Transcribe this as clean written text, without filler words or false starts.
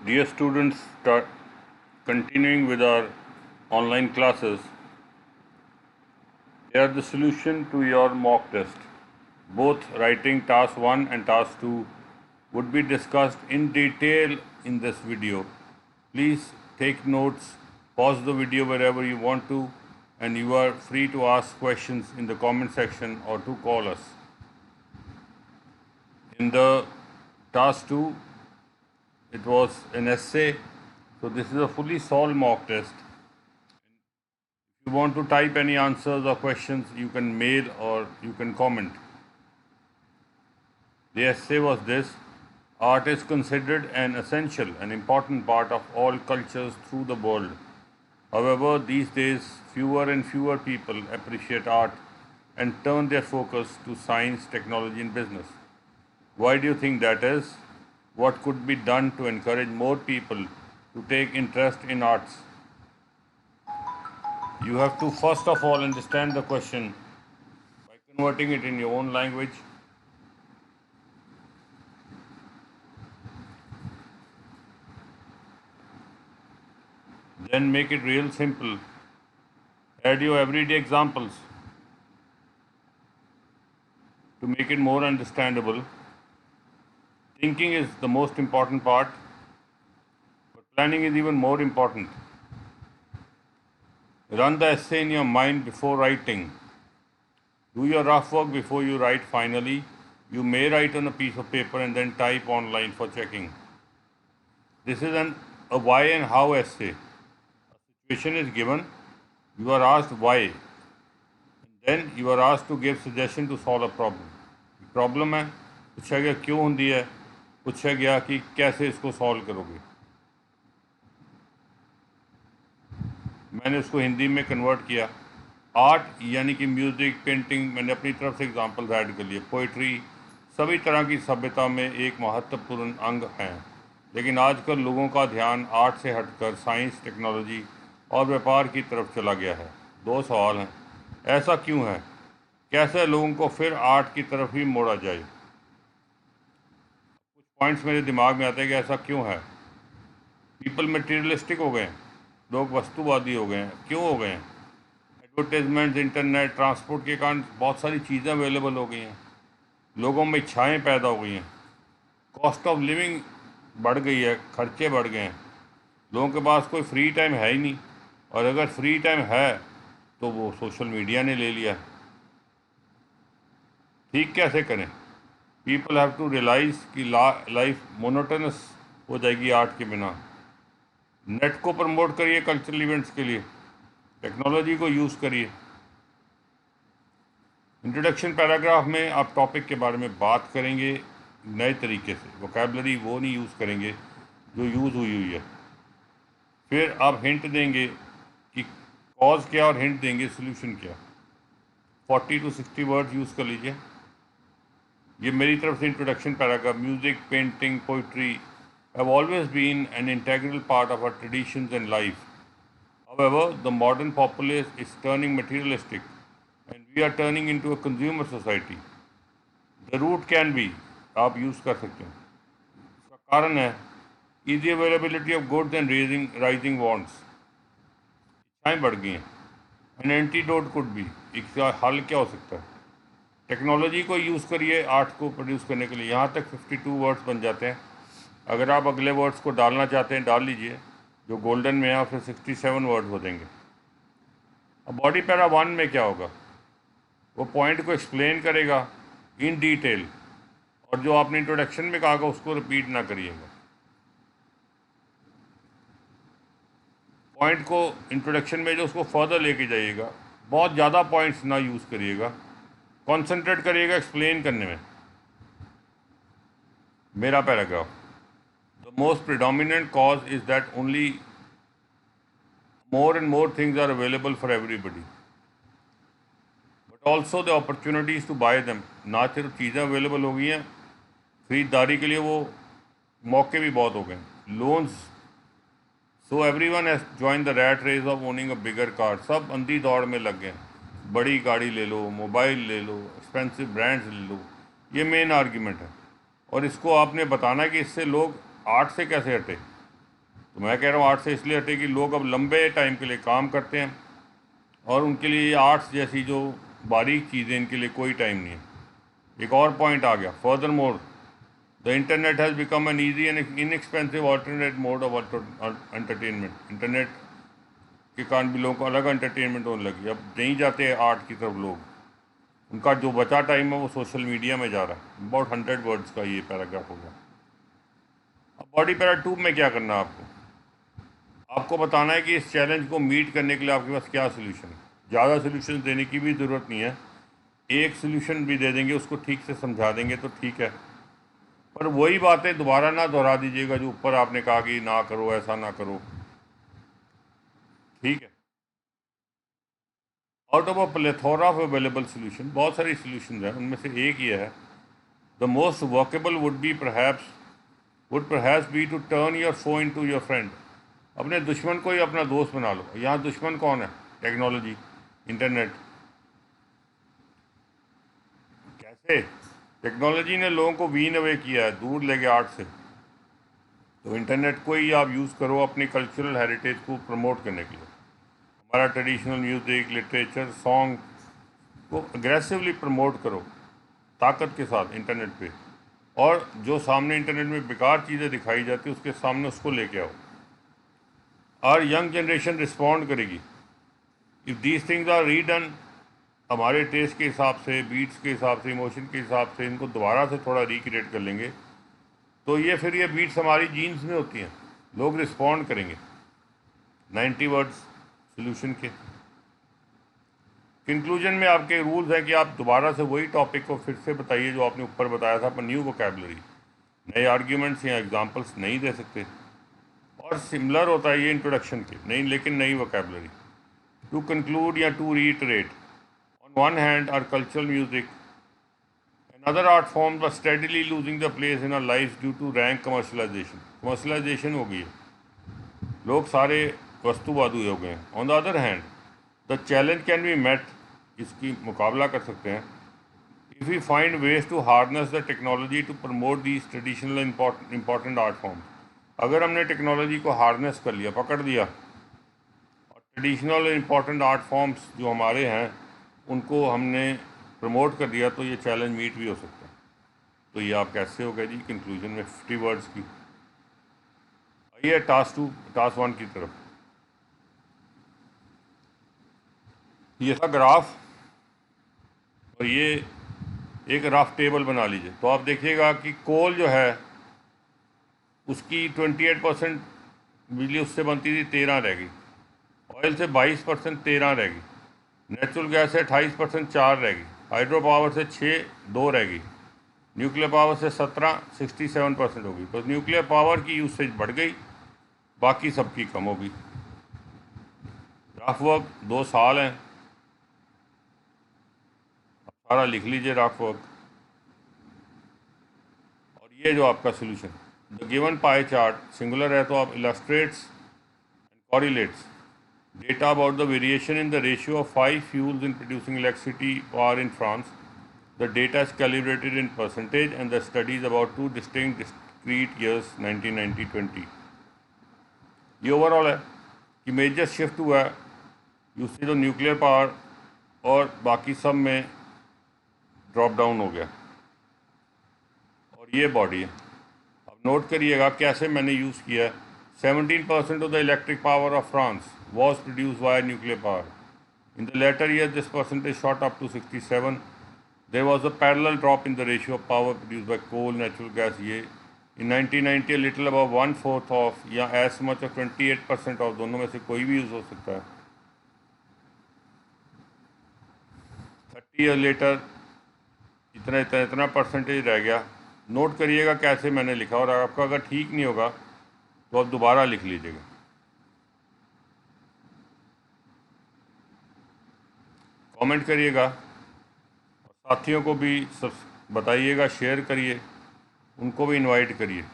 Dear students, continuing with our online classes, they are the solution to your mock test. Both writing task 1 and task 2 would be discussed in detail in this video. Please take notes, pause the video wherever you want to, and you are free to ask questions in the comment section or to call us. In the task 2, it was an essay. So this is a fully solved mock test. If you want to type any answers or questions, you can mail or you can comment. The essay was this: art is considered an essential and important part of all cultures through the world. However, these days, fewer and fewer people appreciate art and turn their focus to science, technology, and business. Why do you think that is? What could be done to encourage more people to take interest in arts? You have to first of all understand the question by converting it in your own language. Then make it real simple. Add your everyday examples to make it more understandable. Thinking is the most important part, but planning is even more important. Run the essay in your mind before writing. Do your rough work before you write finally. You may write on a piece of paper and then type online for checking. This is a why and how essay. A situation is given, you are asked why, and then you are asked to give suggestion to solve a problem. Problem है, पूछा गया क्यों होती है, पूछा गया कि कैसे इसको सॉल्व करोगे. मैंने उसको हिंदी में कन्वर्ट किया. आर्ट यानी कि म्यूज़िक, पेंटिंग, मैंने अपनी तरफ से एग्जांपल्स ऐड कर लिए. पोइट्री सभी तरह की सभ्यता में एक महत्वपूर्ण अंग हैं, लेकिन आजकल लोगों का ध्यान आर्ट से हटकर साइंस, टेक्नोलॉजी और व्यापार की तरफ चला गया है. दो सवाल हैं: ऐसा क्यों है? कैसे लोगों को फिर आर्ट की तरफ ही मोड़ा जाए? कुछ पॉइंट्स मेरे दिमाग में आते हैं कि ऐसा क्यों है. पीपल मटेरियलिस्टिक हो गए हैं, लोग वस्तुवादी हो गए हैं. क्यों हो गए हैं? एडवर्टाइजमेंट्स, इंटरनेट, ट्रांसपोर्ट के कारण बहुत सारी चीज़ें अवेलेबल हो गई हैं. लोगों में इच्छाएं पैदा हो गई हैं. कॉस्ट ऑफ लिविंग बढ़ गई है, खर्चे बढ़ गए हैं. लोगों के पास कोई फ्री टाइम है ही नहीं, और अगर फ्री टाइम है तो वो सोशल मीडिया ने ले लिया. ठीक कैसे करें? पीपल हैव टू रियलाइज़ कि लाइफ मोनोटोनस हो जाएगी आर्ट के बिना. नेट को प्रमोट करिए कल्चरल इवेंट्स के लिए, टेक्नोलॉजी को यूज़ करिए. इंट्रोडक्शन पैराग्राफ में आप टॉपिक के बारे में बात करेंगे नए तरीके से. वोकैबलरी वो नहीं यूज़ करेंगे जो यूज़ हुई है. फिर आप हिंट देंगे कि कॉज क्या, और हिंट देंगे सोल्यूशन क्या. 40 to 60 वर्ड्स यूज़ कर लीजिए. ये मेरी तरफ से introduction paragraph. Music, painting, poetry have always been an integral part of our traditions and life. However, the modern populace is turning materialistic, and we are turning into a consumer society. The root can be, आप use कर सकते हैं. इसका कारण है easy availability of goods and rising wants. इच्छाएँ बढ़ गई हैं. An antidote could be, इसका हल क्या हो सकता है? टेक्नोलॉजी को यूज़ करिए आर्ट को प्रोड्यूस करने के लिए. यहाँ तक 52 वर्ड्स बन जाते हैं. अगर आप अगले वर्ड्स को डालना चाहते हैं डाल लीजिए. जो गोल्डन में है फिर 67 वर्ड्स हो देंगे. अब बॉडी पैरा 1 में क्या होगा? वो पॉइंट को एक्सप्लेन करेगा इन डिटेल, और जो आपने इंट्रोडक्शन में कहा उसको रिपीट ना करिएगा. पॉइंट को इंट्रोडक्शन में जो उसको फर्दर लेके जाइएगा. बहुत ज़्यादा पॉइंट्स ना यूज़ करिएगा, कॉन्सेंट्रेट करिएगा एक्सप्लेन करने में. मेरा paragraph: The most predominant cause is that only more and more things are available for everybody, but also the opportunities to buy them. ना सिर्फ चीज़ें अवेलेबल हो गई हैं, ख़रीदारी के लिए वो मौके भी बहुत हो गए. Loans, so everyone has join the rat race of owning a bigger car. सब अंधी दौड़ में लग गए. बड़ी गाड़ी ले लो, मोबाइल ले लो, एक्सपेंसिव ब्रांड्स ले लो. ये मेन आर्ग्यूमेंट है, और इसको आपने बताना है कि इससे लोग आर्ट से कैसे हटे. तो मैं कह रहा हूँ आर्ट से इसलिए हटे कि लोग अब लंबे टाइम के लिए काम करते हैं और उनके लिए आर्ट्स जैसी जो बारीक चीज़ें इनके लिए कोई टाइम नहीं है। एक और पॉइंट आ गया, further more the internet has become an easy and inexpensive alternate mode of entertainment. Internet के कारण भी लोगों को अलग एंटरटेनमेंट होने लगी। अब नहीं जाते आर्ट की तरफ लोग, उनका जो बचा टाइम है वो सोशल मीडिया में जा रहा है। अबाउट 100 वर्ड्स का ये पैराग्राफ होगा। अब बॉडी पैरा 2 में क्या करना है आपको? आपको बताना है कि इस चैलेंज को मीट करने के लिए आपके पास क्या सोल्यूशन है। ज़्यादा सोल्यूशन देने की भी ज़रूरत नहीं है, एक सोल्यूशन भी दे देंगे, उसको ठीक से समझा देंगे तो ठीक है, पर वही बातें दोबारा ना दोहरा दीजिएगा जो ऊपर आपने कहा कि ना करो, ऐसा ना करो, ठीक है। Out of a plethora of available solution, बहुत सारी सोल्यूशन हैं, उनमें से एक ये है, the most workable would perhaps be to turn your phone into your friend. अपने दुश्मन को ही अपना दोस्त बना लो। यहाँ दुश्मन कौन है? Technology, internet. कैसे? टेक्नोलॉजी ने लोगों को वीन अवे किया है, दूर ले गया आर्ट से। तो इंटरनेट को ही आप यूज़ करो अपनी कल्चरल हेरिटेज को प्रमोट करने के लिए। हमारा ट्रेडिशनल म्यूज़िक, लिटरेचर, सॉन्ग को अग्रेसिवली प्रमोट करो ताकत के साथ इंटरनेट पे। और जो सामने इंटरनेट में बेकार चीज़ें दिखाई जाती है उसके सामने उसको लेके आओ। और यंग जनरेशन रिस्पॉन्ड करेगी इफ़ दीज थिंग्स आर रीडन हमारे टेस्ट के हिसाब से, बीट्स के हिसाब से, इमोशन के हिसाब से, इनको दोबारा से थोड़ा रिक्रिएट कर लेंगे तो ये फिर ये बीट्स हमारी जीन्स में होती हैं, लोग रिस्पॉन्ड करेंगे। 90 वर्ड्स सोल्यूशन के। कंक्लूजन में आपके रूल्स हैं कि आप दोबारा से वही टॉपिक को फिर से बताइए जो आपने ऊपर बताया था, पर न्यू वोकैबुलरी, नए आर्ग्यूमेंट्स या एग्जांपल्स नहीं दे सकते। और सिमिलर होता है ये इंट्रोडक्शन के, नहीं लेकिन नई वोकैबुलरी। टू कंक्लूड या to reiterate, on one hand our cultural music and other art forms are steadily losing their place in our lives due to rank commercialization. Commercialization हो गई है, लोग सारे वस्तुवादी हो गए हैं। On the other hand the challenge can be met, इसकी मुकाबला कर सकते हैं if we find ways to harness the technology to promote these traditional important art forms. अगर हमने टेक्नोलॉजी को हार्नेस कर लिया, पकड़ लिया, और ट्रेडिशनल इंपॉर्टेंट आर्ट फॉर्म्स जो हमारे हैं उनको हमने प्रमोट कर दिया तो ये चैलेंज मीट भी हो सकता है। तो ये आप कैसे हो गए जी कंक्लूजन में 50 वर्ड्स की। आइए टास्क 1 की तरफ। ये था ग्राफ और ये एक रफ टेबल बना लीजिए। तो आप देखिएगा कि कोल जो है उसकी 28% बिजली उससे बनती थी, 13 रह गई। ऑयल से 22%, 13 रह गई। नेचुरल गैस से 28%, 4 रह गई। हाइड्रो पावर से 6, 2 रह गई। न्यूक्लियर पावर से 17, 67% हो गई। तो न्यूक्लियर पावर की यूसेज बढ़ गई, बाकी सबकी कम हो गई। रफ वर्क 2 साल हैं, सारा लिख लीजिए रफ वर्क। और ये जो आपका solution, the given pie chart singular है तो आप illustrates and correlates data about the variation in the ratio of 5 fuels in producing electricity power in France. The data is calibrated in percentage and the study is about 2 distinct discrete years 1990-20. ये overall है कि major shift हुआ है usage of nuclear power और बाकी सब में drop down हो गया। और ये बॉडी है, अब नोट करिएगा कैसे मैंने यूज़ किया है। 17% of the electric power of France was produced via nuclear power. In the later years, this percentage shot up to 67. There was a parallel drop in the ratio of power produced by coal, natural gas. ये in 1990 a little above 1/4 of या as much as 28% of, दोनों में से कोई भी use हो सकता है। 30 years later इतना परसेंटेज रह गया। नोट करिएगा कैसे मैंने लिखा, और आपका अगर ठीक नहीं होगा तो आप दोबारा लिख लीजिएगा। कमेंट करिएगा और साथियों को भी सब बताइएगा, शेयर करिए, उनको भी इनवाइट करिए।